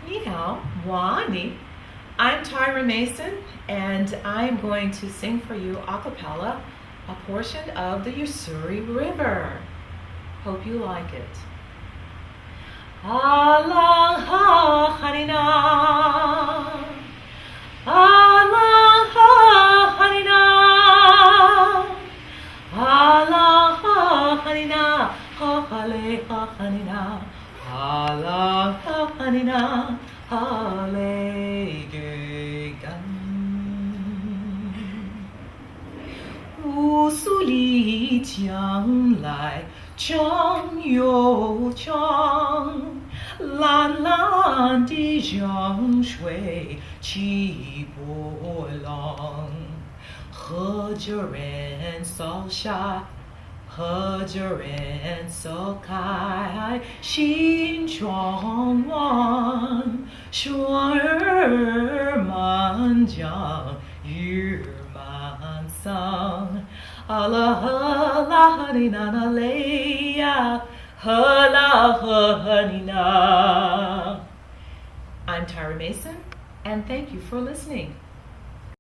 你好, Wani. I'm Tyra Mason, and I'm going to sing for you a cappella a portion of the Usuri River. Hope you like it. Alang ha hanina, alang ha hanina, alang ha hanina, ha hale ha hanina, alang ha hanina, hale gegan. 乌苏里江来江又江，蓝蓝的江水起波浪。赫哲人撒开千张网，船儿满江鱼满舱。啊啦呵啦呵你那那嘞呀，呵啦呵你那。I'm Tyra Mason, and thank you for listening.